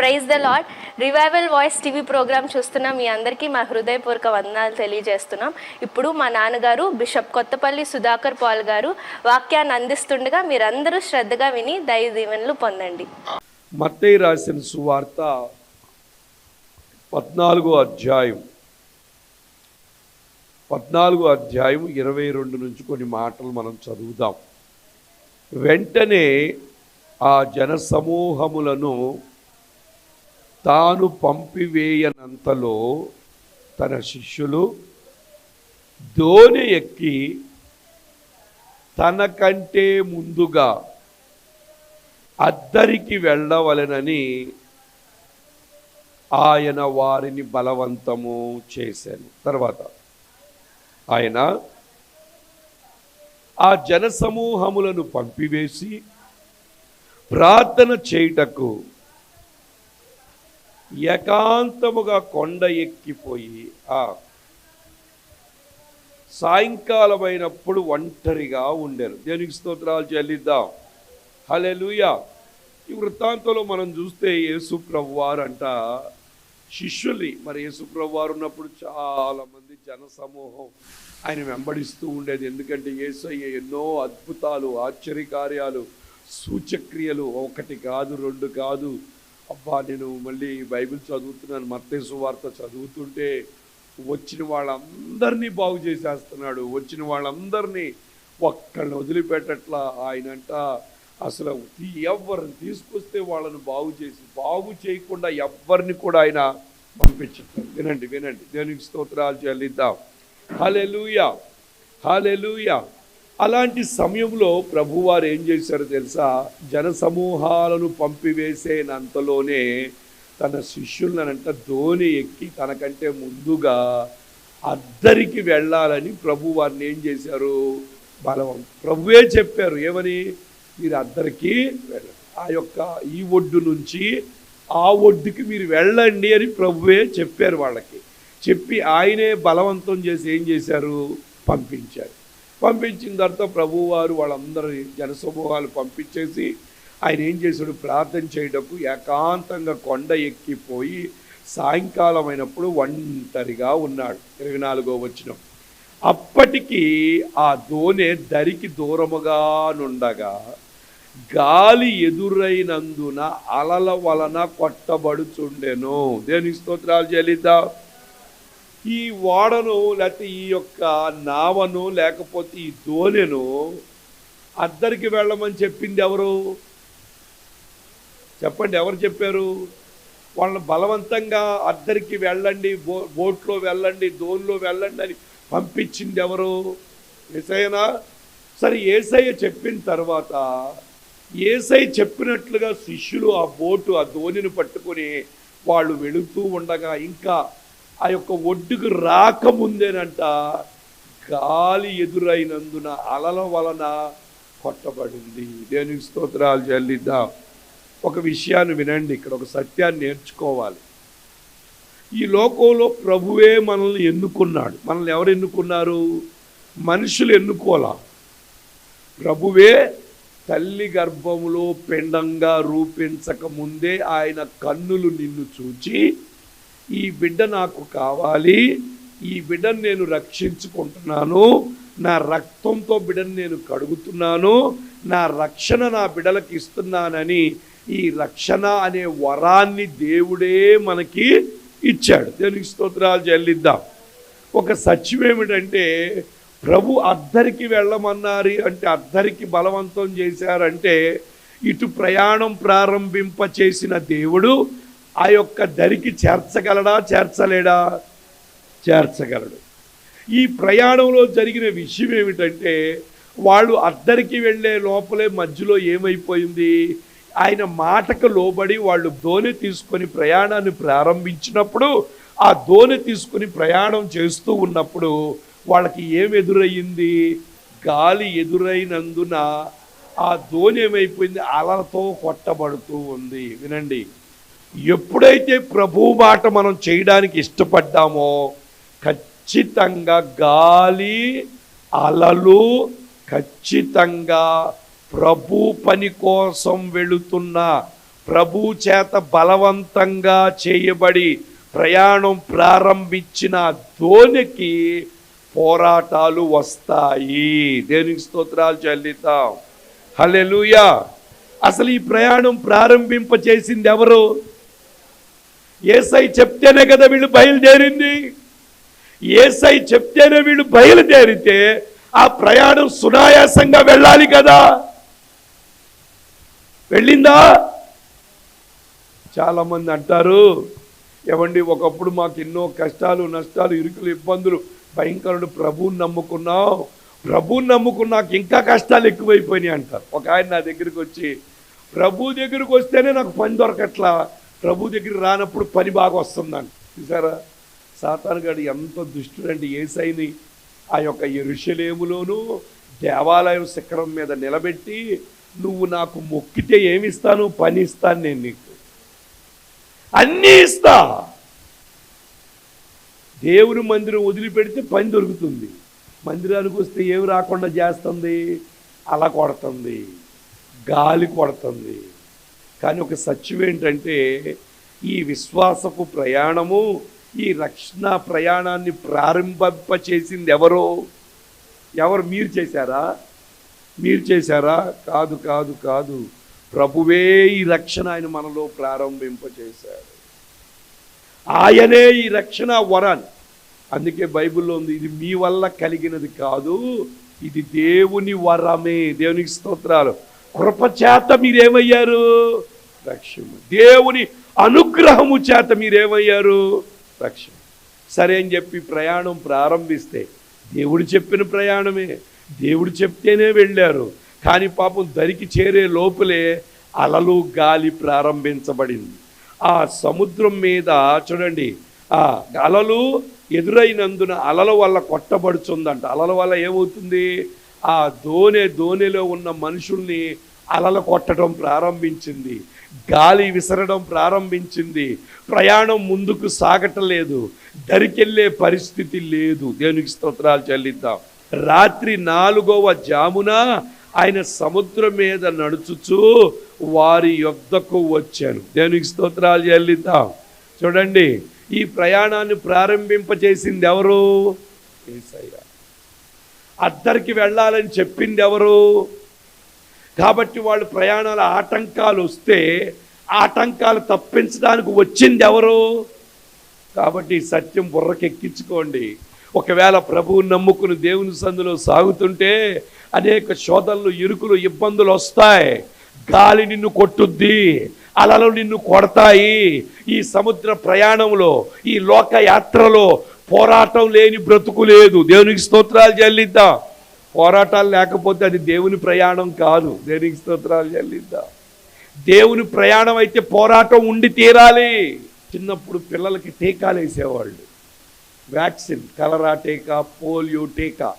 Praise the Lord. Revival voice TV programme చూస్తున్న మీ అందరికీ మా హృదయపూర్వక వందనాలు తెలియజేస్తున్నాం. ఇప్పుడు మా నాన్నగారు బిషప్ కొత్తపల్లి సుధాకర్ పాల్ గారు వాక్యాన్ని అందిస్తుండగా మీరందరూ శ్రద్ధగా విని దైవ దీవెనలు పొందండి. మత్తయి రాసిన సువార్త 14వ అధ్యాయం 22 నుంచి కొన్ని మాటలు మనం చదువుదాం. వెంటనే ఆ జన సమూహములను తాను పంపివేయనంతలో తన శిష్యులు దోణి ఎక్కి తనకంటే ముందుగా అద్దరికి వెళ్ళవలెనని ఆయన వారిని బలవంతము చేశాను. తర్వాత ఆయన ఆ జన సమూహములను పంపివేసి ప్రార్థన చేయుటకు ఏకాంతముగా కొండ ఎక్కిపోయి సాయంకాలమైనప్పుడు ఒంటరిగా ఉండారు. దేవునికి స్తోత్రాలు చెల్లిద్దాం. హల్లెలూయా. ఈ వృత్తాంతంలో మనం చూస్తే యేసు ప్రభువారు అంట శిష్యుల్ని, మరి యేసు ప్రభువారు ఉన్నప్పుడు చాలామంది జన సమూహం ఆయన వెంబడిస్తూ ఉండేది. ఎందుకంటే యేసయ్య ఎన్నో అద్భుతాలు, ఆశ్చర్యకార్యాలు, సూచక్రియలు, 1 కాదు 2 కాదు. అబ్బా, నేను మళ్ళీ బైబిల్ చదువుతున్నాను, మత్తయి సువార్త చదువుతుంటే వచ్చిన వాళ్ళందరినీ బాగు చేసేస్తున్నాడు. వచ్చిన వాళ్ళందరినీ ఒక్కళ్ళని వదిలిపెట్టట్లా. ఆయనంట అసలు ఎవరిని తీసుకొస్తే వాళ్ళను బాగు చేయకుండా ఎవరిని కూడా ఆయన పంపించట్లేదు. వినండి వినండి, దేవునికి స్తోత్రాలు చెల్లిద్దాం. హల్లెలూయా హల్లెలూయా. అలాంటి సమయంలో ప్రభువారు ఏం చేశారో తెలుసా? జన సమూహాలను పంపివేసేనంతలోనే తన శిష్యులనంట దోణి ఎక్కి తనకంటే ముందుగా అద్దరికి వెళ్ళాలని ప్రభువారిని ఏం చేశారు? ప్రభువే చెప్పారు. ఏమని? మీరు అద్దరికి వెళ్ళండి, ఈ ఒడ్డు నుంచి ఆ ఒడ్డుకి మీరు వెళ్ళండి అని ప్రభువే చెప్పారు. వాళ్ళకి చెప్పి ఆయనే బలవంతం చేసి ఏం చేశారు? పంపించారు. పంపించిన తర్వాత ప్రభువారు వాళ్ళందరి జనసమూహాలు పంపించేసి ఆయన ఏం చేశాడు? ప్రార్థన చేయటకు ఏకాంతంగా కొండ ఎక్కిపోయి సాయంకాలం అయినప్పుడు ఒంటరిగా ఉన్నాడు. 24వ వచనం. అప్పటికి ఆ దోణి దరికి దూరముగా నుండగా గాలి ఎదురైనందున అలల వలన కొట్టబడుచుండెను. దేవుని స్తోత్రాలు చెల్లిద్దాం. ఈ ఓడను లేకపోతే ఈ యొక్క నావను లేకపోతే ఈ దోణెను అద్దరికి వెళ్ళమని చెప్పింది ఎవరు? చెప్పండి, ఎవరు చెప్పారు? వాళ్ళని బలవంతంగా అద్దరికి వెళ్ళండి, బోట్లో వెళ్ళండి, దోణిలో వెళ్ళండి అని పంపించింది ఎవరు? యేసయ్యనా? సరే, యేసయ్య చెప్పిన తర్వాత యేసయ్య చెప్పినట్లుగా శిష్యులు ఆ దోణిని పట్టుకొని వాళ్ళు వెళుతూ ఉండగా ఇంకా ఆ యొక్క ఒడ్డుకు రాకముందేనంట గాలి ఎదురైనందున అలల వలన కొట్టబడింది. దేవునికి స్తోత్రాలు చెల్లిద్దాం. ఒక విషయాన్ని వినండి, ఇక్కడ ఒక సత్యాన్ని నేర్చుకోవాలి. ఈ లోకంలో ప్రభువే మనల్ని ఎన్నుకున్నాడు. మనల్ని ఎవరు ఎన్నుకున్నారు? మనుషులు ఎన్నుకోలా. ప్రభువే తల్లి గర్భములో పిండంగా రూపించక ముందే ఆయన కన్నులు నిన్ను చూచి, ఈ బిడ్డ నాకు కావాలి, ఈ బిడ్డను నేను రక్షించుకుంటున్నాను, నా రక్తంతో బిడ్డను నేను కడుగుతున్నాను, నా రక్షణ నా బిడ్డలకు ఇస్తున్నానని ఈ రక్షణ అనే వరాన్ని దేవుడే మనకి ఇచ్చాడు. దేవునికి స్తోత్రాలు చెల్లిద్దాం. ఒక సత్యం ఏమిటంటే, ప్రభు అద్దరికి వెళ్ళమన్నారు అంటే అద్దరికి బలవంతం చేశారంటే ఇటు ప్రయాణం ప్రారంభింప చేసిన దేవుడు ఆ యొక్క దరికి చేర్చగలడా? చేర్చలేడా? చేర్చగలడు. ఈ ప్రయాణంలో జరిగిన విషయం ఏమిటంటే, వాళ్ళు అద్దరికి వెళ్ళే లోపలే మధ్యలో ఏమైపోయింది? ఆయన మాటకు లోబడి వాళ్ళు దోణి తీసుకొని ప్రయాణాన్ని ప్రారంభించినప్పుడు, ఆ దోణి తీసుకొని ప్రయాణం చేస్తూ ఉన్నప్పుడు వాళ్ళకి ఏం ఎదురయ్యింది? గాలి ఎదురైనందున ఆ దోణి ఏమైపోయింది? అలలతో కొట్టబడుతూ ఉంది. వినండి, ఎప్పుడైతే ప్రభు మాట మనం చేయడానికి ఇష్టపడ్డామో ఖచ్చితంగా గాలి అలలు ఖచ్చితంగా ప్రభు పని కోసం వెళుతున్న ప్రభు చేత బలవంతంగా చేయబడి ప్రయాణం ప్రారంభించిన దోణికి పోరాటాలు వస్తాయి. దేవునికి స్తోత్రాలు చెల్లిద్దాం. హల్లెలూయా. అసలు ఈ ప్రయాణం ప్రారంభింప చేసింది ఎవరు? యేసై చెప్తేనే కదా వీళ్ళు బయలుదేరింది. యేసై చెప్తేనే వీళ్ళు బయలుదేరితే ఆ ప్రయాణం సునాయాసంగా వెళ్ళాలి కదా. వెళ్ళిందా? చాలామంది అంటారు, ఏమండి ఒకప్పుడు మాకు ఎన్నో కష్టాలు నష్టాలు ఇరుకులు ఇబ్బందులు భయంకరుడు, ప్రభువుని నమ్ముకున్నాక ఇంకా కష్టాలు ఎక్కువైపోయినాయి అంటారు. ఒక ఆయన నా దగ్గరికి వచ్చి, ప్రభు దగ్గరికి వస్తేనే నాకు పని దొరకట్లా, ప్రభు దగ్గర రానప్పుడు పని బాగా వస్తుందండి. చూసారా సాతాను గాడు ఎంత దుష్టుడంటే, యేసయ్యని ఆ యొక్క యెరూషలేములోను దేవాలయం శిఖరం మీద నిలబెట్టి, నువ్వు నాకు మొక్కితే ఏమిస్తాను? పని ఇస్తాను, నేను నీకు అన్నీ ఇస్తా. దేవుని మందిరం వదిలిపెడితే పని దొరుకుతుంది. మందిరానికి వస్తే ఏమి రాకుండా చేస్తుంది? అల కొడుతుంది, గాలి కొడుతుంది. కానీ ఒక సత్యం ఏంటంటే, ఈ విశ్వాసపు ప్రయాణము, ఈ రక్షణ ప్రయాణాన్ని ప్రారంభింప చేసింది ఎవరు? మీరు చేశారా? కాదు కాదు కాదు. ప్రభువే ఈ రక్షణ ఆయన మనలో ప్రారంభింపచేశాడు. ఆయనే ఈ రక్షణ వరాన్ని. అందుకే బైబిల్లో ఉంది, ఇది మీ వల్ల కలిగినది కాదు, ఇది దేవుని వరమే. దేవునికి స్తోత్రాలు. కృపచేత మీరేమయ్యారు? రక్షణ. దేవుని అనుగ్రహము చేత మీరేమయ్యారు? రక్షణ. సరే అని చెప్పి ప్రయాణం ప్రారంభిస్తే, దేవుడు చెప్పిన ప్రయాణమే, దేవుడు చెప్తేనే వెళ్ళారు. కానీ పాపం దరికి చేరే లోపలే అలలు గాలి ప్రారంభించబడింది. ఆ సముద్రం మీద చూడండి, ఆ అలలు ఎదురైనందున అలల వల్ల కొట్టబడుతుందంట. అలల వల్ల ఏమవుతుంది? ఆ దోణిలో ఉన్న మనుషుల్ని అలలు కొట్టడం ప్రారంభించింది, గాలి విసరడం ప్రారంభించింది. ప్రయాణం ముందుకు సాగటలేదు, దరికెళ్ళే పరిస్థితి లేదు. దేవునికి స్తోత్రాలు చెల్లిద్దాం. రాత్రి 4వ జామున ఆయన సముద్రం మీద నడుచుచూ వారి యొద్దకు వచ్చాను. దేవునికి స్తోత్రాలు చెల్లిద్దాం. చూడండి, ఈ ప్రయాణాన్ని ప్రారంభింపచేసింది ఎవరు? యేసయ్య. అద్దరికి వెళ్ళాలని చెప్పింది ఎవరు? కాబట్టి వాళ్ళు ప్రయాణాల ఆటంకాలు వస్తే ఆటంకాలు తప్పించడానికి వచ్చింది ఎవరు? కాబట్టి సత్యం బుర్రకెక్కించుకోండి. ఒకవేళ ప్రభువుని నమ్ముకుని దేవుని సందులో సాగుతుంటే అనేక శోధనలు, ఇరుకులు, ఇబ్బందులు వస్తాయి. గాలి నిన్ను కొట్టుద్ది, అలలు నిన్ను కొడతాయి. ఈ సముద్ర ప్రయాణంలో, ఈ లోక యాత్రలో పోరాటం లేని బ్రతుకు లేదు. దేవునికి స్తోత్రాలు చెల్లిద్దాం. పోరాటాలు లేకపోతే అది దేవుని ప్రయాణం కాదు. దేవునికి స్తోత్రాలు చెల్లిద్దాం. దేవుని ప్రయాణం అయితే పోరాటం ఉండి తీరాలి. చిన్నప్పుడు పిల్లలకి టీకాలు వేసేవాళ్ళు, వ్యాక్సిన్, కలరా టీకా, పోలియో టీకా.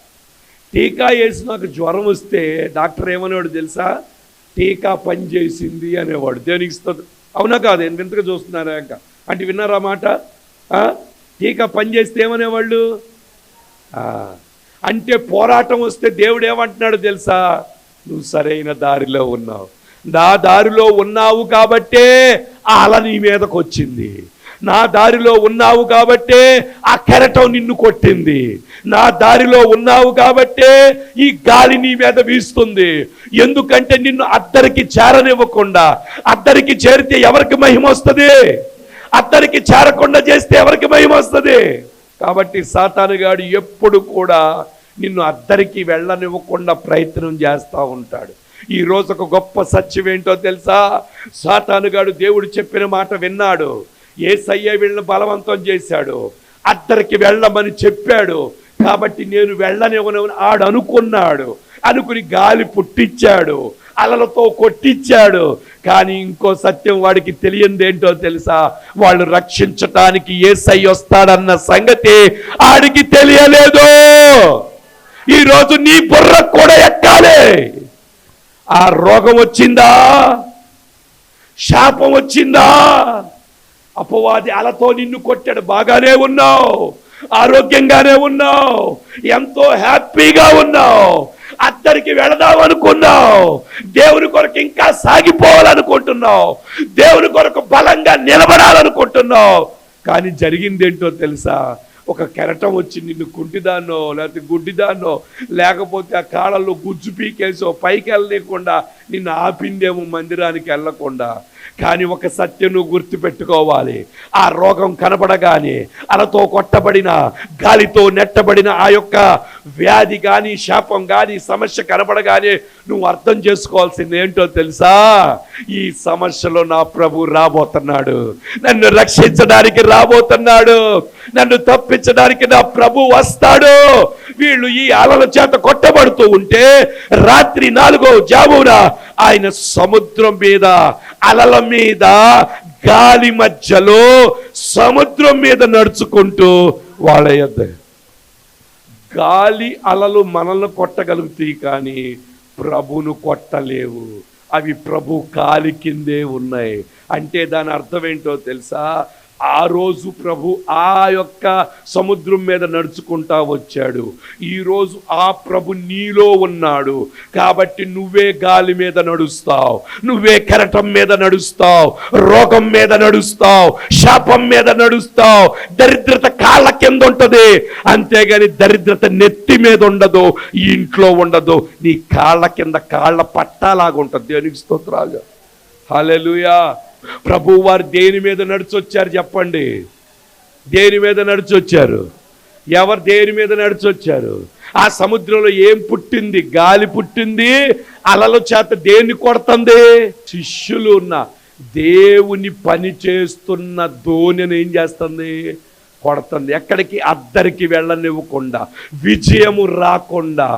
టీకా వేసి నాకు జ్వరం వస్తే డాక్టర్ ఏమనేవాడు తెలుసా? టీకా పనిచేసింది అనేవాడు. దేవునికి స్తోత్రం. అవునా కాదు? వింతగా చూస్తున్నారా ఇంకా అంటే విన్నారా మాట? టీకా పనిచేస్తే ఏమనేవాళ్ళు? అంటే పోరాటం వస్తే దేవుడు ఏమంటున్నాడు తెలుసా? నువ్వు సరైన దారిలో ఉన్నావు, నా దారిలో ఉన్నావు కాబట్టే ఆ అల నీ మీదకు వచ్చింది, నా దారిలో ఉన్నావు కాబట్టే ఆ కెరటం నిన్ను కొట్టింది, నా దారిలో ఉన్నావు కాబట్టే ఈ గాలి నీ మీద వీస్తుంది. ఎందుకంటే నిన్ను అద్దరికి చేరనివ్వకుండా, అద్దరికి చేరితే ఎవరికి మహిమ వస్తుంది? అద్దరికి చేరకుండా చేస్తే ఎవరికి మహిమ వస్తుంది? కాబట్టి సాతానుగాడు ఎప్పుడు కూడా నిన్ను అద్దరికి వెళ్ళనివ్వకుండా ప్రయత్నం చేస్తూ ఉంటాడు. ఈ రోజు ఒక గొప్ప సత్యం ఏంటో తెలుసా? సాతానుగాడు దేవుడు చెప్పిన మాట విన్నాడు, యేసయ్య వీళ్ళని బలవంతం చేశాడు, అద్దరికి వెళ్ళమని చెప్పాడు. కాబట్టి నేను వెళ్ళనివ్వను ఆడు అనుకున్నాడు. అనుకుని గాలి పుట్టించాడు, అలలతో కొట్టించాడు. కానీ ఇంకో సత్యం వాడికి తెలియంది ఏంటో తెలుసా? వాళ్ళు రక్షించటానికి యేసయ్య వస్తాడన్న సంగతి ఆడికి తెలియలేదు. ఈరోజు నీ బుర్ర కూడా ఎక్కాలి. ఆ రోగం వచ్చిందా, శాపం వచ్చిందా, అపవాది అలతో నిన్ను కొట్టాడు, బాగానే ఉన్నావు, ఆరోగ్యంగానే ఉన్నావు, ఎంతో హ్యాపీగా ఉన్నావు. అద్దరికి వెళదాం అనుకున్నావు, దేవుని కొరకు ఇంకా సాగిపోవాలనుకుంటున్నావు, దేవుని కొరకు బలంగా నిలబడాలనుకుంటున్నావు. కానీ జరిగిందేంటో తెలుసా? ఒక కెరటం వచ్చి నిన్ను కుంటిదాన్నో లేకపోతే గుడ్డిదాన్నో లేకపోతే ఆ కాళ్ళల్లో గుజ్జు పీకేసో పైకి వెళ్ళలేకుండా నిన్ను ఆపిందేమో మందిరానికి వెళ్ళకుండా. కానీ ఒక సత్యం నువ్వు గుర్తుపెట్టుకోవాలి, ఆ రోగం కనబడగానే అలతో కొట్టబడిన గాలితో నెట్టబడిన ఆ యొక్క వ్యాధి కానీ శాపం కానీ సమస్య కనబడగానే నువ్వు అర్థం చేసుకోవాల్సింది ఏంటో తెలుసా? ఈ సమస్యలో నా ప్రభు రాబోతున్నాడు, నన్ను రక్షించడానికి రాబోతున్నాడు, నన్ను తప్పించడానికి నా ప్రభు వస్తాడు. వీళ్ళు ఈ అలల చేత కొట్టబడుతూ ఉంటే రాత్రి 4వ జామున ఆయన సముద్రం మీద, అలల మీద, గాలి మధ్యలో సముద్రం మీద నడుచుకుంటూ వాళ్ళ యొద్ద. గాలి అలలు మనల్ని కొట్టగలుగుతాయి కానీ ప్రభును కొట్టలేవు. అవి ప్రభు కాలి కిందే ఉన్నాయి. అంటే దాని అర్థం ఏంటో తెలుసా? ఆ రోజు ప్రభు ఆ యొక్క సముద్రం మీద నడుచుకుంటా వచ్చాడు. ఈరోజు ఆ ప్రభు నీలో ఉన్నాడు కాబట్టి నువ్వే గాలి మీద నడుస్తావు, నువ్వే కెరటం మీద నడుస్తావు, రోగం మీద నడుస్తావు, శాపం మీద నడుస్తావు. దరిద్రత కాళ్ళ కింద ఉంటుంది, అంతేగాని దరిద్రత నెత్తి మీద ఉండదు, ఈ ఇంట్లో ఉండదు, నీ కాళ్ళ కింద కాళ్ళ పట్టాలాగా ఉంటుంది. దేవునికి స్తోత్రాలు, హల్లెలూయా. ప్రభు వారు దేని మీద నడిచొచ్చారు చెప్పండి? దేని మీద నడిచొచ్చారు? ఎవరు దేని మీద నడిచొచ్చారు? ఆ సముద్రంలో ఏం పుట్టింది? గాలి పుట్టింది. అలల చేత దేన్ని కొడుతుంది? శిష్యులు ఉన్న దేవుని పని చేస్తున్న దోణిని ఏం చేస్తుంది? కొడుతుంది. ఎక్కడికి? అద్దరికి వెళ్ళనివ్వకుండా, విజయము రాకుండా.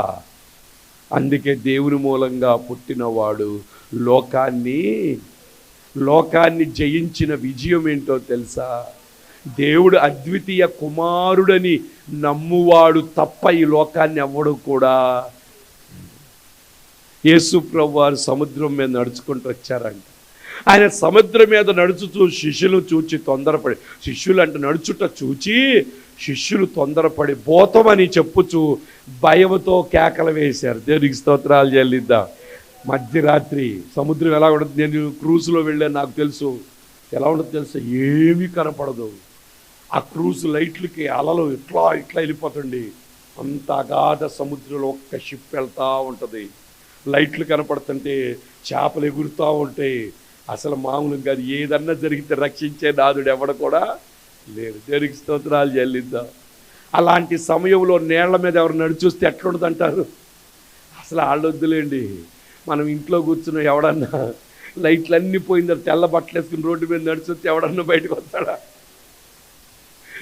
అందుకే దేవుని మూలంగా పుట్టినవాడు లోకాన్ని జయించిన విజయం ఏంటో తెలుసా? దేవుడు అద్వితీయ కుమారుడని నమ్మువాడు తప్ప ఈ లోకాన్ని ఎవ్వడు కూడా. యేసు ప్రభువు వారు సముద్రం మీద నడుచుకుంటూ వచ్చారంట. ఆయన సముద్రం మీద నడుచుతూ శిష్యులు చూచి తొందరపడి, శిష్యులు అంటే నడుచుట చూచి శిష్యులు తొందరపడి పోతామని చెప్పుచు భయంతో కేకలు వేశారు. దేవునికి స్తోత్రాలు చెల్లిద్దాం. మధ్యరాత్రి సముద్రం ఎలా ఉంటుంది? నేను క్రూజ్లో వెళ్ళాను, నాకు తెలుసు ఎలా ఉంటుంది తెలుసు. ఏమీ కనపడదు. ఆ క్రూజ్ లైట్లకి అలలు ఇట్లా వెళ్ళిపోతుంది. అంత అగాధ సముద్రంలో ఒక్క షిప్ వెళ్తూ ఉంటుంది. లైట్లు కనపడుతుంటే చేపలు ఎగురుతూ ఉంటాయి. అసలు మామూలుగా కాదు. ఏదన్నా జరిగితే రక్షించే నాదుడు ఎవడ కూడా లేడు. దేవునికి స్తోత్రాలు చెల్లిద్దాం. అలాంటి సమయంలో నీళ్ల మీద ఎవరు నడిచొస్తే ఎట్లుంటుంది అంటారు? అసలు ఆళ్ళొద్దులేండి. మనం ఇంట్లో కూర్చున్న ఎవడన్నా లైట్లు అన్నీ పోయిందా తెల్ల బట్టలు వేసుకుని రోడ్డు మీద నడిచొస్తే ఎవడన్నా బయటకు వస్తాడా?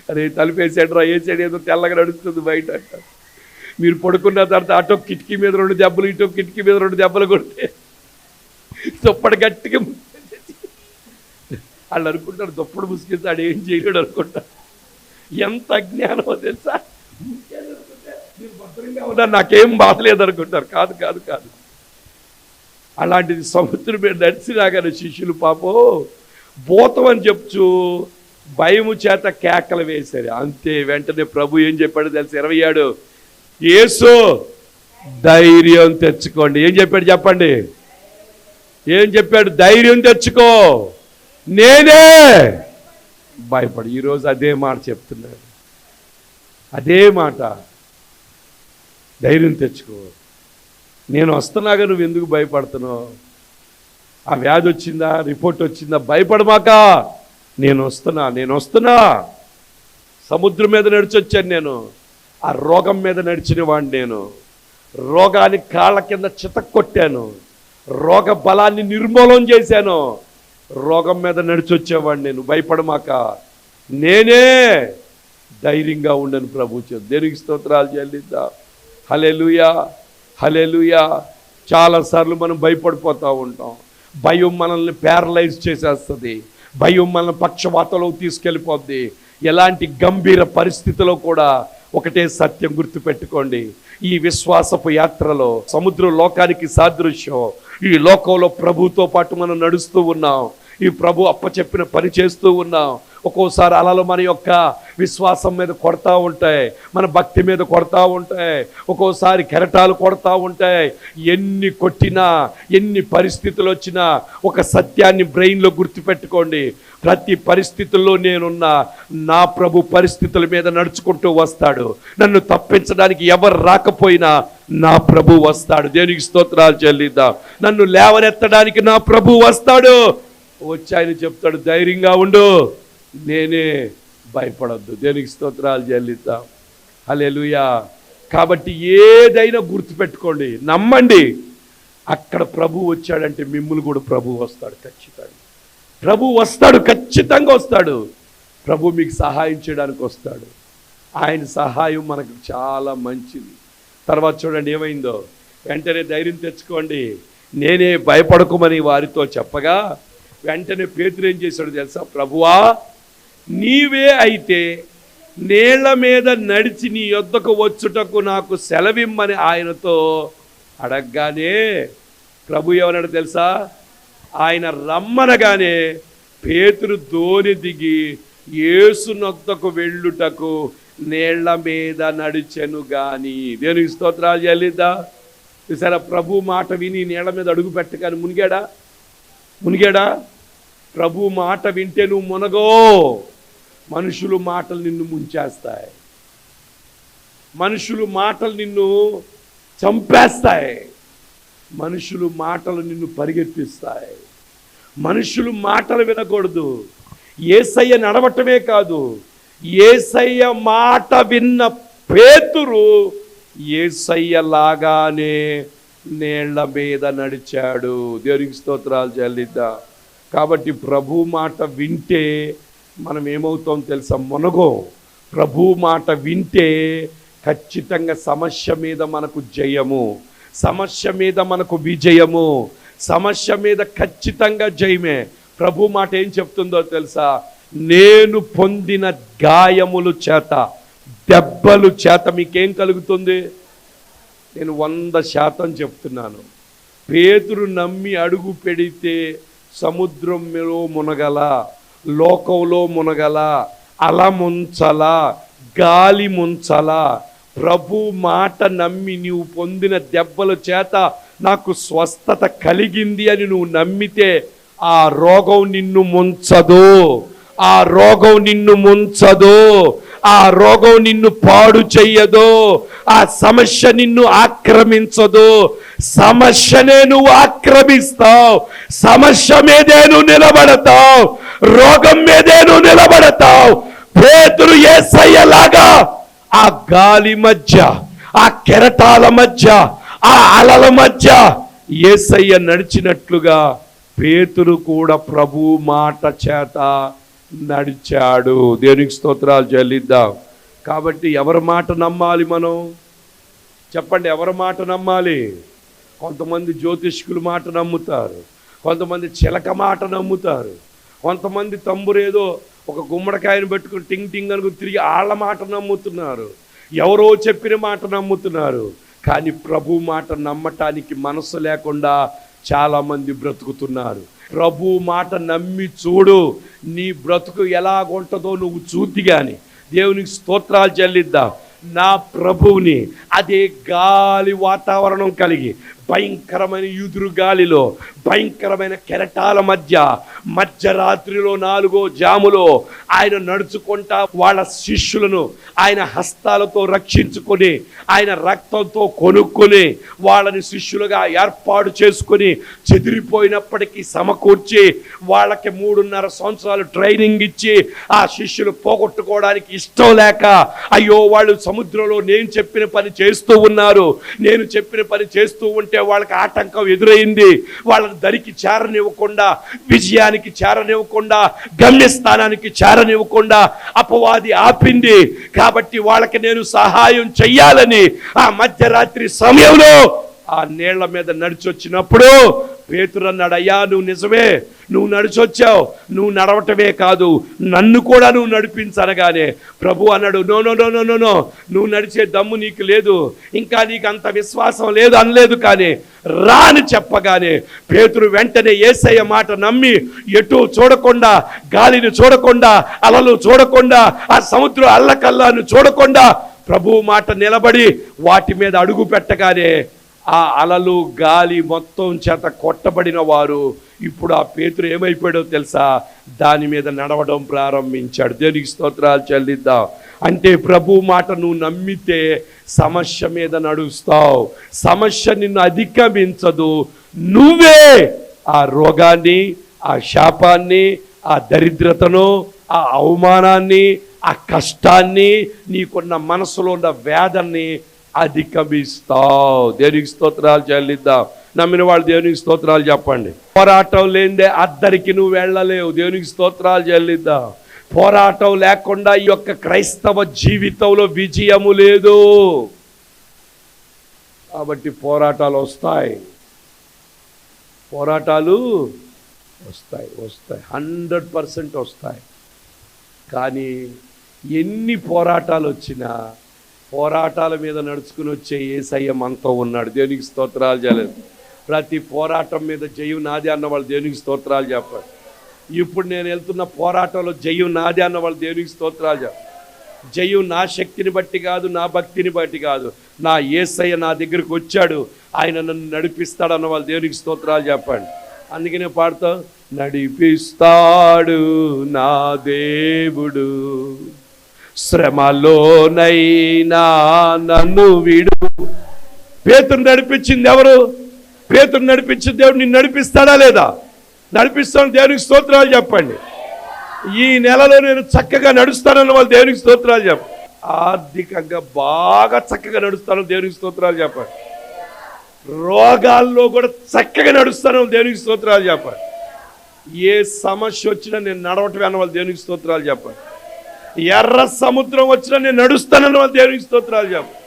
అరే తలుపేసాడు ఏ సైడ్ ఏదో తెల్లగా నడుస్తుంది బయట అంటారు. మీరు పడుకున్న తర్వాత అటో కిటికీ మీద 2 దెబ్బలు, ఇటో కిటికీ మీద 2 దెబ్బలు కొడితే దుప్పటి గట్టిగా వాళ్ళు అనుకుంటారు దుప్పటి ముసుకేస్తాడు ఏం చేయలేడు అనుకుంటారు. ఎంత అజ్ఞానమో తెలుసా? మీరు భద్రంగా ఉన్నారు, నాకేం బాధలేదు అనుకుంటారు. కాదు కాదు కాదు. అలాంటిది సముద్రం మీద నడిచిరాగానే శిష్యులు పాపం భూతం అని చెప్పు భయము చేత కేకలు వేశారు. అంతే. వెంటనే ప్రభు ఏం చెప్పాడు తెలుసు? 27 యేసు ధైర్యం తెచ్చుకోండి. ఏం చెప్పాడు చెప్పండి? ఏం చెప్పాడు? ధైర్యం తెచ్చుకో, నేనే, భయపడు. ఈరోజు అదే మాట చెప్తున్నాడు. అదే మాట, ధైర్యం తెచ్చుకో, నేను వస్తున్నాగా నువ్వు ఎందుకు భయపడుతున్నావు? ఆ వ్యాధి వచ్చిందా, రిపోర్ట్ వచ్చిందా, భయపడమాక, నేను వస్తున్నా. సముద్రం మీద నడిచొచ్చాను నేను. ఆ రోగం మీద నడిచిన వాడిని నేను. రోగాన్ని కాళ్ళ కింద చితక్కొట్టాను, రోగ బలాన్ని నిర్మూలన చేశాను. రోగం మీద నడిచొచ్చేవాడిని నేను. భయపడమాక, నేనే, ధైర్యంగా ఉండను ప్రభు. దేనికి స్తోత్రాలు చెల్లిద్దాం. హల్లెలూయా, హల్లెలూయా. చాలాసార్లు మనం భయపడిపోతూ ఉంటాం. భయం మనల్ని ప్యారలైజ్ చేసేస్తుంది. భయం మనల్ని పక్షవాతంలో తీసుకెళ్ళిపోద్ది. ఎలాంటి గంభీర పరిస్థితిలో కూడా ఒకటే సత్యం గుర్తుపెట్టుకోండి. ఈ విశ్వాసపు యాత్రలో సముద్రం లోకానికి సాదృశ్యం. ఈ లోకంలో ప్రభుతో పాటు మనం నడుస్తూ ఉన్నాం. ఈ ప్రభు అప్పచెప్పిన పని చేస్తూ ఉన్నాం. ఒక్కోసారి అలలు మన యొక్క విశ్వాసం మీద కొడతా ఉంటాయి, మన భక్తి మీద కొడతా ఉంటాయి, ఒక్కోసారి కెరటాలు కొడతా ఉంటాయి. ఎన్ని కొట్టినా, ఎన్ని పరిస్థితులు వచ్చినా ఒక సత్యాన్ని బ్రెయిన్లో గుర్తుపెట్టుకోండి. ప్రతి పరిస్థితుల్లో నేనున్నా, నా ప్రభు పరిస్థితుల మీద నడుచుకుంటూ వస్తాడు. నన్ను తప్పించడానికి ఎవరు రాకపోయినా నా ప్రభు వస్తాడు. దేవునికి స్తోత్రాలు చెల్లిద్దాం. నన్ను లేవనెత్తడానికి నా ప్రభు వస్తాడు. వచ్చి ఆయన చెప్తాడు, ధైర్యంగా ఉండు, నేనే, భయపడొద్దు. దేవునికి స్తోత్రాలు చెల్లిద్దాం. హల్లెలూయా. కాబట్టి ఏదైనా గుర్తుపెట్టుకోండి, నమ్మండి. అక్కడ ప్రభు వచ్చాడంటే మిమ్ములు కూడా ప్రభు వస్తాడు. ఖచ్చితంగా ప్రభు వస్తాడు, ఖచ్చితంగా వస్తాడు. ప్రభు మీకు సహాయం చేయడానికి వస్తాడు. ఆయన సహాయం మనకు చాలా మంచిది. తర్వాత చూడండి ఏమైందో. వెంటనే ధైర్యం తెచ్చుకోండి, నేనే, భయపడకుమని వారితో చెప్పగా, వెంటనే పేతురు ఏం చేశాడు తెలుసా? ప్రభువా, నీవే అయితే నీళ్ల మీద నడిచి నీ యొద్దకు వచ్చుటకు నాకు సెలవిమ్మని ఆయనతో అడగగానే ప్రభు ఏమన్నాడు తెలుసా? ఆయన రమ్మనగానే పేతురు దోణి దిగి యేసు నొద్దకు వెళ్ళుటకు నీళ్ల మీద నడిచెను గాని. దేవునికి స్తోత్రాలు చెల్లిద్దా. చూసారా, ప్రభు మాట విని నీళ్ల మీద అడుగు పెట్టగాని మునిగాడా? ప్రభు మాట వింటే నువ్వు మునగో. మనుషులు మాటలు నిన్ను ముంచేస్తాయి, మనుషులు మాటలు నిన్ను చంపేస్తాయి, మనుషులు మాటలు నిన్ను పరిగెత్తిస్తాయి. మనుషులు మాటలు వినకూడదు. యేసయ్య నడవటమే కాదు, యేసయ్య మాట విన్న పేతురు యేసయ్య లాగానే నీళ్ల మీద నడిచాడు. దేవునికి స్తోత్రాలు చెల్లిద్దాం. కాబట్టి ప్రభు మాట వింటే మనం ఏమవుతాం తెలుసా? మునగో. ప్రభు మాట వింటే ఖచ్చితంగా సమస్య మీద మనకు జయము, సమస్య మీద మనకు విజయము, సమస్య మీద ఖచ్చితంగా జయమే. ప్రభు మాట ఏం చెప్తుందో తెలుసా? నేను పొందిన గాయములు చేత, దెబ్బలు చేత మీకేం కలుగుతుంది? నేను 100% చెప్తున్నాను. పేతురు నమ్మి అడుగు పెడితే సముద్రంలో మునగల, లోకంలో మునగల, అల ముంచల, గాలి ముంచల. ప్రభు మాట నమ్మి నీవు పొందిన దెబ్బల చేత నాకు స్వస్థత కలిగింది అని నువ్వు నమ్మితే ఆ రోగం నిన్ను ముంచదు, ఆ రోగం నిన్ను ముంచదు, ఆ రోగం నిన్ను పాడు చెయ్యదు, ఆ సమస్య నిన్ను ఆక్రమించదు. సమస్యనే నువ్వు ఆక్రమిస్తావు, సమస్య మీదే నువ్వు నిలబడతావు, రోగం మీదే నువ్వు నిలబడతావు. పేతురు యేసయ్యలాగా ఆ గాలి మధ్య, ఆ కెరటాల మధ్య, ఆ అలల మధ్య యేసయ్య నడిచినట్లుగా పేతురు కూడా ప్రభు మాట చేత నడిచాడు. దేవునికి స్తోత్రాలు చెల్లిద్దాం. కాబట్టి ఎవరి మాట నమ్మాలి మనం? చెప్పండి, ఎవరి మాట నమ్మాలి? కొంతమంది జ్యోతిష్కుల మాట నమ్ముతారు, కొంతమంది చిలక మాట నమ్ముతారు, కొంతమంది తంబురేదో ఒక గుమ్మడికాయను పెట్టుకుని టింగ్ టింగ్ అనుకుని తిరిగి వాళ్ళ మాట నమ్ముతున్నారు, ఎవరో చెప్పిన మాట నమ్ముతున్నారు. కానీ ప్రభు మాట నమ్మటానికి మనసు లేకుండా చాలామంది బ్రతుకుతున్నారు. ప్రభు మాట నమ్మి చూడు, నీ బ్రతుకు ఎలాగుంటుందో నువ్వు చూద్ది. కానీ దేవునికి స్తోత్రాలు చెల్లిద్దాం. నా ప్రభువుని అదే గాలి వాతావరణం కలిగి భయంకరమైన యూదురు గాలిలో, భయంకరమైన కెరటాల మధ్యరాత్రిలో 4 జాములో ఆయన నడుచుకుంటా వాళ్ళ శిష్యులను ఆయన హస్తాలతో రక్షించుకొని, ఆయన రక్తంతో కొనుక్కొని, వాళ్ళని శిష్యులుగా ఏర్పాటు చేసుకొని, చెదిరిపోయినప్పటికీ సమకూర్చి వాళ్ళకి 3.5 సంవత్సరాలు ట్రైనింగ్ ఇచ్చి ఆ శిష్యులు పోగొట్టుకోవడానికి ఇష్టం లేక, అయ్యో వాళ్ళు సముద్రంలో నేను చెప్పిన పని చేస్తూ ఉన్నారు, నేను చెప్పిన పని చేస్తూ ఉంటే వాళ్ళకి ఆటంకం ఎదురైంది, వాళ్ళని దరికి చేరనివ్వకుండా, విజయానికి చేరనివ్వకుండా, గమ్యస్థానానికి చేరనివ్వకుండా అపవాది ఆపింది. కాబట్టి వాళ్ళకి నేను సహాయం చెయ్యాలని ఆ మధ్యరాత్రి సమయంలో ఆ నీళ్ల మీద నడిచొచ్చినప్పుడు పేతురు అన్నాడు, అయ్యా నువ్వు నిజమే, నువ్వు నడిచొచ్చావు, నువ్వు నడవటమే కాదు నన్ను కూడా నువ్వు నడిపించనగానే ప్రభు అన్నాడు, no no no no no no, నువ్వు నడిచే దమ్ము నీకు లేదు, ఇంకా నీకు అంత విశ్వాసం లేదు అనలేదు. కానీ రా అని చెప్పగానే పేతురు వెంటనే యేసయ్య మాట నమ్మి ఎటు చూడకుండా, గాలిని చూడకుండా, అలలు చూడకుండా, ఆ సముద్రం అల్లకల్లాను చూడకుండా ప్రభువు మాట నిలబడి వాటి మీద అడుగు పెట్టగానే ఆ అలలు గాలి మొత్తం చేత కొట్టబడిన వారు ఇప్పుడు ఆ పేతురు ఏమైపోయాడో తెలుసా? దాని మీద నడవడం ప్రారంభించాడు. దేవునికి స్తోత్రాలు చెల్లిద్దాం. అంటే ప్రభు మాట నువ్వు నమ్మితే సమస్య మీద నడుస్తావు, సమస్య నిన్ను అధిగమించదు. నువ్వే ఆ రోగాన్ని, ఆ శాపాన్ని, ఆ దరిద్రతను, ఆ అవమానాన్ని, ఆ కష్టాన్ని, నీకున్న మనసులో ఉన్న వేదన్ని అధిగమిస్తావు. దేవునికి స్తోత్రాలు చెల్లిద్దాం. నమ్మిన వాళ్ళు దేవునికి స్తోత్రాలు చెప్పండి. పోరాటం లేనిదే అద్దరికి నువ్వు వెళ్ళలేవు. దేవునికి స్తోత్రాలు చెల్లిద్దాం. పోరాటం లేకుండా ఈ యొక్క క్రైస్తవ జీవితంలో విజయము లేదు. కాబట్టి పోరాటాలు వస్తాయి, పోరాటాలు వస్తాయి 100% వస్తాయి. కానీ ఎన్ని పోరాటాలు వచ్చినా పోరాటాల మీద నడుచుకుని వచ్చే యేసయ్య మనతో ఉన్నాడు. దేవునికి స్తోత్రాలు చేయలేదు. ప్రతి పోరాటం మీద జయం నాది అన్న వాళ్ళు దేవునికి స్తోత్రాలు చెప్పారు. ఇప్పుడు నేను వెళ్తున్న పోరాటంలో జయం నాది అన్న వాళ్ళు దేవునికి స్తోత్రాలు చెప్పారు. జయం నా శక్తిని బట్టి కాదు, నా భక్తిని బట్టి కాదు, నా యేసయ్య నా దగ్గరికి వచ్చాడు, ఆయన నన్ను నడిపిస్తాడు అన్న వాళ్ళు దేవునికి స్తోత్రాలు చెప్పండి. అందుకనే పాడుతాం, నడిపిస్తాడు నా దేవుడు, శ్రమలోనైనా నన్ను విడు. పేతురు నడిపించింది ఎవరు? పేతురు నడిపించిన దేవుడు నిన్ను నడిపిస్తాడా లేదా? నడిపిస్తాను. దేవునికి స్తోత్రాలు చెప్పండి. ఈ నెలలో నేను చక్కగా నడుస్తానన్న వాళ్ళు దేవునికి స్తోత్రాలు చెప్పండి. ఆర్థికంగా బాగా చక్కగా నడుస్తాను, దేవునికి స్తోత్రాలు చెప్పండి. రోగాల్లో కూడా చక్కగా నడుస్తాను, దేవునికి స్తోత్రాలు చెప్పండి. ఏ సమస్య వచ్చినా నేను నడవటమే అన్న వాళ్ళు దేవునికి స్తోత్రాలు చెప్పండి. ఎర్ర సముద్రం వచ్చినా నేను నడుస్తానన్న వాళ్ళు దేవునికి స్తోత్రాలు చెప్పండి.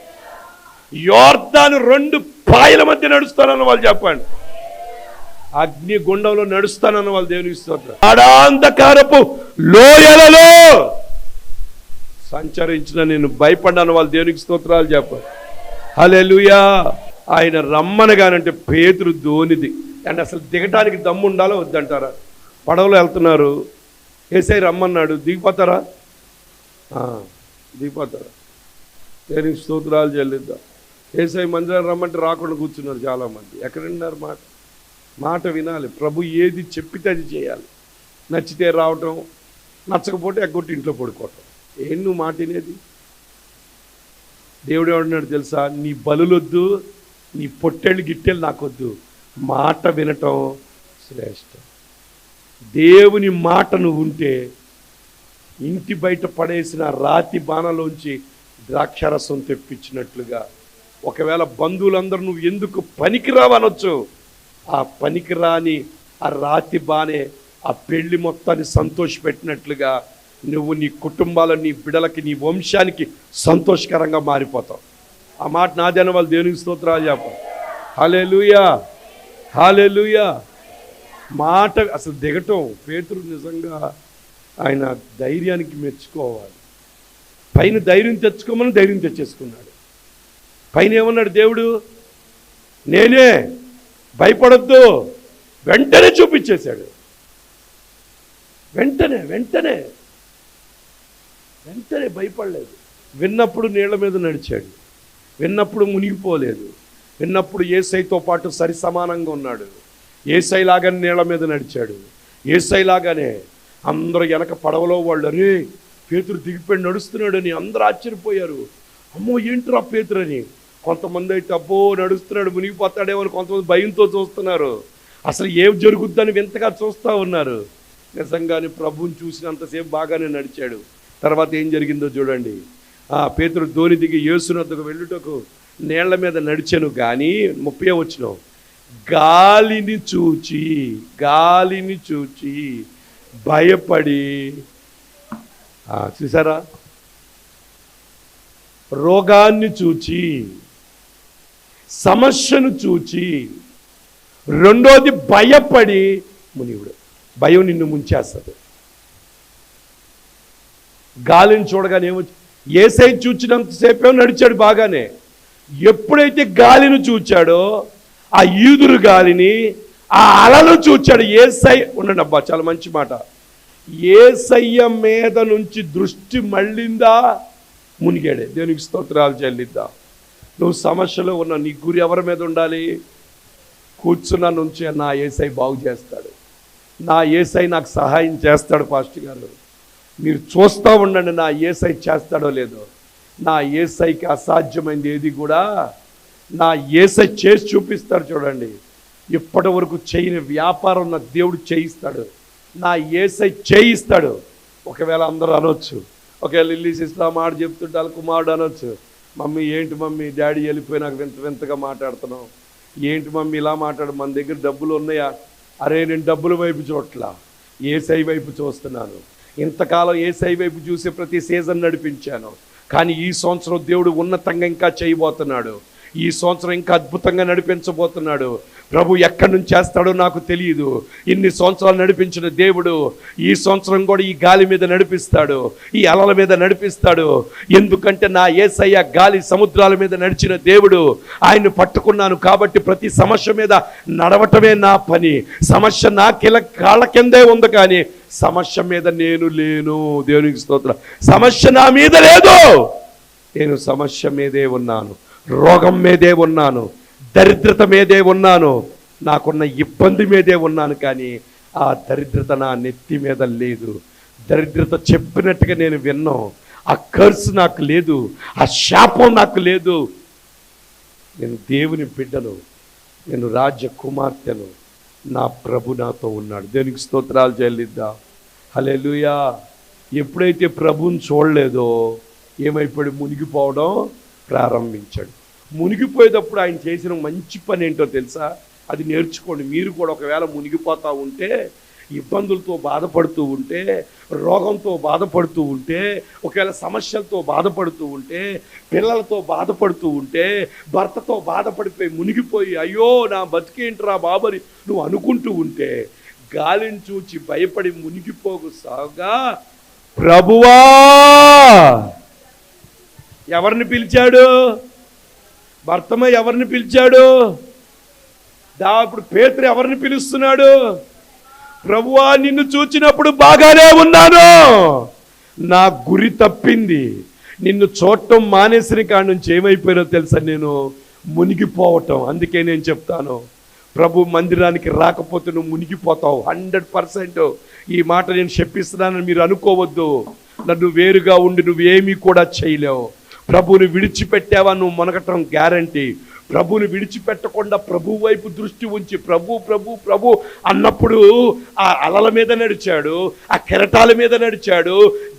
యోర్దాను 2 పాయల మధ్య నడుస్తానన్న వాళ్ళు చెప్పండి. అగ్ని గుండంలో నడుస్తానన్న వాళ్ళు దేవునికి స్తోత్రం. ఆడాంధకారపు లోయలలో సంచరించిన నేను భయపడ్డాను వాళ్ళు దేవునికి స్తోత్రాలు చెప్పండి. హల్లెలూయా. ఆయన రమ్మనగానంటే పేతురు దోనిది అంటే అసలు దిగటానికి దమ్ము ఉండాలో వద్దంటారా? పడవలో వెళ్తున్నారు, యేసయ్య రమ్మన్నాడు, దిగిపోతారా? దిగిపోతారా? దేవునికి స్తోత్రాలు చెల్లిద్దాం. యేసయ్య మందిరాన్ని రమ్మంటే రాకుండా కూర్చున్నారు చాలామంది. ఎక్కడ విన్నారు? మాట వినాలి. ప్రభు ఏది చెప్పితే అది చేయాలి. నచ్చితే రావటం, నచ్చకపోతే ఎగ్గొట్టి ఇంట్లో పడుకోవటం. ఏం నువ్వు మాట వినేది? దేవుడు ఏమన్నాడు తెలుసా? నీ బలులొద్దు, నీ పొట్టెళ్ళు గిట్టెళ్ళు నాకొద్దు, మాట వినటం శ్రేష్టం. దేవుని మాట నువ్వు ఉంటే ఇంటి బయట పడేసిన రాతి బాణలోంచి ద్రాక్షరసం తెప్పించినట్లుగా, ఒకవేళ బంధువులందరూ నువ్వు ఎందుకు పనికిరావనొచ్చు, ఆ పనికిరాని ఆ రాతి బానే ఆ పెళ్లి మొత్తాన్ని సంతోషపెట్టినట్లుగా నువ్వు నీ కుటుంబాల, నీ బిడలకి, నీ వంశానికి సంతోషకరంగా మారిపోతావు. ఆ మాట నాది అన్న వాళ్ళు దేవునికి స్తోత్రాలు చెప్పాలి. హల్లెలూయా, హల్లెలూయా. మాట అసలు దిగటం పేతురు నిజంగా ఆయన ధైర్యానికి మెచ్చుకోవాలి. పైన ధైర్యం తెచ్చుకోమని ధైర్యం తెచ్చేసుకున్నాడు. పైన ఏమన్నాడు దేవుడు? నేనే, భయపడొద్దు. వెంటనే చూపించేశాడు. వెంటనే వెంటనే వెంటనే భయపడలేదు. విన్నప్పుడు నీళ్ల మీద నడిచాడు, విన్నప్పుడు మునిగిపోలేదు, విన్నప్పుడు యేసయ్యతో పాటు సరి సమానంగా ఉన్నాడు. యేసయ్యలాగానే నీళ్ల మీద నడిచాడు. యేసయ్యలాగానే అందరూ వెనక పడవలో వాళ్ళు, అరే పేతురు దిగిపోయి నడుస్తున్నాడని అందరూ ఆశ్చర్యపోయారు. అమ్మో ఏంట్రా పేతురు అని. కొంతమంది అయితే అబ్బో నడుస్తున్నాడు మునిగిపోతాడేమో అని కొంతమంది భయంతో చూస్తున్నారు. అసలు ఏం జరుగుద్దని వింతగా చూస్తూ ఉన్నారు. నిజంగానే ప్రభువుని చూసినంతసేపు బాగానే నడిచాడు. తర్వాత ఏం జరిగిందో చూడండి. పేతురు ధోని దిగి యేసునొద్దకు వెళ్ళుటకు నీళ్ల మీద నడిచాను. కానీ 30వ వచనం, గాలిని చూచి భయపడి, చూసారా, రోగాన్ని చూచి, సమస్యను చూచి, రెండోది భయపడి మునిగుడు. భయం నిన్ను ముంచేస్తుంది. గాలిని చూడగానే యేసై చూచినంతసేపే నడిచాడు బాగానే. ఎప్పుడైతే గాలిని చూచాడో, ఆ ఈదురు గాలిని, ఆ అలలు చూచాడు, యేసై ఉండండి అబ్బా, చాలా మంచి మాట. యేసయ్య మీద నుంచి దృష్టి మళ్ళిందా, మునిగాడే. దేవునికి స్తోత్రాలు చెల్లిద్దాం. నువ్వు సమస్యలో ఉన్న నీ గురి ఎవరి మీద ఉండాలి? కూర్చున్న నుంచి నా యేసై బాగు చేస్తాడు, నా యేసై నాకు సహాయం చేస్తాడు. పాస్టర్ గారు మీరు చూస్తూ ఉండండి, నా యేసై చేస్తాడో లేదో. నా యేసైకి అసాధ్యమైంది ఏది కూడా నా యేసై చేసి చూపిస్తాడు. చూడండి, ఇప్పటి వరకు చేయని వ్యాపారం నా దేవుడు చేయిస్తాడు, నా యేసై చేయిస్తాడు. ఒకవేళ అందరూ అనొచ్చు, ఒకవేళ లిల్లీ సిస్టర్ మాట చెప్తుంటే వాళ్ళ కుమారుడు అనొచ్చు, మమ్మీ ఏంటి మమ్మీ డాడీ వెళ్ళిపోయి నాకు వింత వింతగా మాట్లాడుతున్నావు, ఏంటి మమ్మీ ఇలా మాట్లాడు, మన దగ్గర డబ్బులు ఉన్నాయా? అరే నేను డబ్బుల వైపు చూడట్లా, యేసై వైపు చూస్తున్నాను. ఇంతకాలం యేసై వైపు చూసి ప్రతి సీజన్ నడిపించాను, కానీ ఈ సంవత్సరం దేవుడు ఉన్నతంగా ఇంకా చేయబోతున్నాడు. ఈ సంవత్సరం ఇంకా అద్భుతంగా నడిపించబోతున్నాడు. ప్రభు ఎక్కడి నుంచి చేస్తాడో నాకు తెలియదు. ఇన్ని సంవత్సరాలు నడిపించిన దేవుడు ఈ సంవత్సరం కూడా ఈ గాలి మీద నడిపిస్తాడు, ఈ అలల మీద నడిపిస్తాడు. ఎందుకంటే నా యేసయ్య గాలి సముద్రాల మీద నడిచిన దేవుడు. ఆయన్ని పట్టుకున్నాను కాబట్టి ప్రతి సమస్య మీద నడవటమే నా పని. సమస్య నా కాళ్ళ కిందే ఉంది, కానీ సమస్య మీద నేను లేను. దేవునికి స్తోత్రం. సమస్య నా మీద లేదు, నేను సమస్య మీదే ఉన్నాను, రోగం మీదే ఉన్నాను, దరిద్రత మీదే ఉన్నాను, నాకున్న ఇబ్బంది మీదే ఉన్నాను. కానీ ఆ దరిద్రత నా నెత్తి మీద లేదు. దరిద్రత చెప్పినట్టుగా నేను విన్నాను. ఆ కర్స్ నాకు లేదు, ఆ శాపం నాకు లేదు. నేను దేవుని బిడ్డను, నేను రాజ్య కుమార్తెను, నా ప్రభు నాతో ఉన్నాడు. దేవునికి స్తోత్రాలు చెల్లిద్దాం. హల్లెలూయా. ఎప్పుడైతే ప్రభువుని చూడలేదో ఏమైపోయాడు? మునిగిపోవడం ప్రారంభించాడు. మునిగిపోయేటప్పుడు ఆయన చేసిన మంచి పని ఏంటో తెలుసా? అది నేర్చుకోండి. మీరు కూడా ఒకవేళ మునిగిపోతూ ఉంటే, ఇబ్బందులతో బాధపడుతూ ఉంటే, రోగంతో బాధపడుతూ ఉంటే, ఒకవేళ సమస్యలతో బాధపడుతూ ఉంటే, పిల్లలతో బాధపడుతూ ఉంటే, భర్తతో బాధపడిపోయి మునిగిపోయి అయ్యో నా బతికేంట్రా బాబని నువ్వు అనుకుంటూ ఉంటే, గాలిని చూచి భయపడి మునిగిపోకు సాగా ప్రభువా ఎవరిని పిలిచాడు? భర్తమ ఎవరిని పిలిచాడు? ఇప్పుడు పేతురు ఎవరిని పిలుస్తున్నాడు? ప్రభువా నిన్ను చూచినప్పుడు బాగానే ఉన్నాను, నా గురి తప్పింది. నిన్ను చూడటం మానేసిన కాడి నుంచి ఏమైపోయానో తెలుసా? నేను మునిగిపోవటం. అందుకే నేను చెప్తాను, ప్రభు మందిరానికి రాకపోతే నువ్వు మునిగిపోతావు 100%. ఈ మాట నేను చెప్పిస్తున్నానని మీరు అనుకోవద్దు. నన్ను వేరుగా ఉండి నువ్వేమీ కూడా చేయలేవు. ప్రభువుని విడిచిపెట్టావా నువ్వు మునగటం గ్యారంటీ. ప్రభువుని విడిచిపెట్టకుండా ప్రభు వైపు దృష్టి ఉంచి ప్రభు ప్రభు ప్రభు అన్నప్పుడు ఆ అలల మీద నడిచాడు, ఆ కెరటాల మీద నడిచాడు,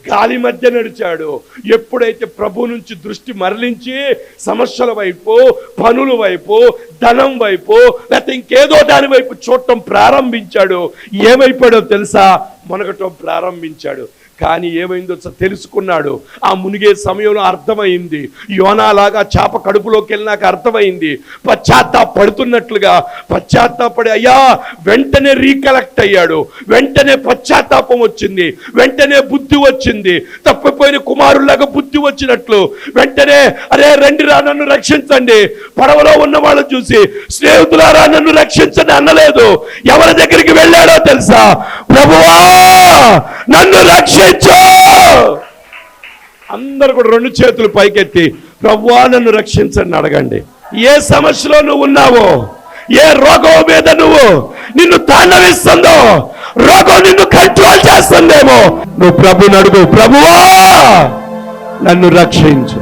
గాలి మధ్య నడిచాడు. ఎప్పుడైతే ప్రభు నుంచి దృష్టి మరలించి సమస్యల వైపు, పనుల వైపు, ధనం వైపు, లేకపోతే ఇంకేదో దాని వైపు చూడటం ప్రారంభించాడు, ఏమైపోయాడో తెలుసా? మునగటం ప్రారంభించాడు. కానీ ఏమైందో తెలుసుకున్నాడు. ఆ మునిగే సమయంలో అర్థమైంది. యోనాలాగా చేప కడుపులోకి వెళ్ళినాక అర్థమైంది. పశ్చాత్తాపడుతున్నట్లుగా పశ్చాత్తాపడి అయ్యా వెంటనే రీకలెక్ట్ అయ్యాడు. వెంటనే పశ్చాత్తాపం వచ్చింది, వెంటనే బుద్ధి వచ్చింది. తప్పిపోయిన కుమారులాగా బుద్ధి వచ్చినట్లు వెంటనే అరే రండిరా నన్ను రక్షించండి. పడవలో ఉన్న వాళ్ళు చూసి స్నేహితులారా నన్ను రక్షించండి అనలేదు. ఎవరి దగ్గరికి వెళ్ళాడో తెలుసా? ప్రభువా నన్ను రక్షించు. అందరు కూడా 2 చేతులు పైకెత్తి ప్రభువా నన్ను రక్షించండి అడగండి. ఏ సమస్యలో నువ్వు ఉన్నావో, ఏ రోగం మీద నిన్ను తాండవిస్తుందో, రోగం నిన్ను కంట్రోల్ చేస్తుందేమో, నువ్వు ప్రభుని అడుగు, ప్రభువా నన్ను రక్షించు.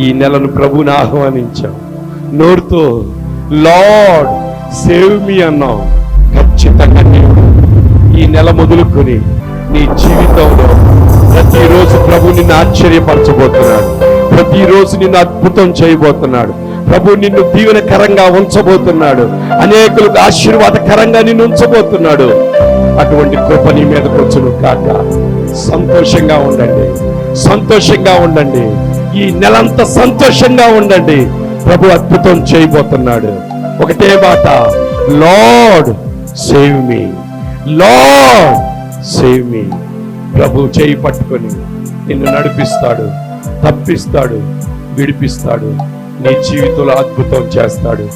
ఈ నెలను ప్రభుని ఆహ్వానించావు. నోరుతో లార్డ్ సేవ్ మీ అన్నావు. ఖచ్చితంగా ఈ నెల మొదలుకొని నీ జీవితంలో ప్రతిరోజు ప్రభు నిన్ను ఆశ్చర్యపరచబోతున్నాడు. ప్రతిరోజు నిన్ను అద్భుతం చేయబోతున్నాడు. ప్రభు నిన్ను దీవెనకరంగా ఉంచబోతున్నాడు. అనేకులకు ఆశీర్వాదకరంగా నిన్ను ఉంచబోతున్నాడు. అటువంటి కృప నీ మీదకు వచ్చును కాక. సంతోషంగా ఉండండి, సంతోషంగా ఉండండి. ఈ నెలంతా సంతోషంగా ఉండండి. ప్రభు అద్భుతం చేయబోతున్నాడు. ఒకటే మాట, Lord save me, Lord save me. ప్రభు చేయి పట్టుకొని నిన్ను నడిపిస్తాడు, తప్పిస్తాడు, విడిపిస్తాడు, నీ జీవితంలో అద్భుతం చేస్తాడు.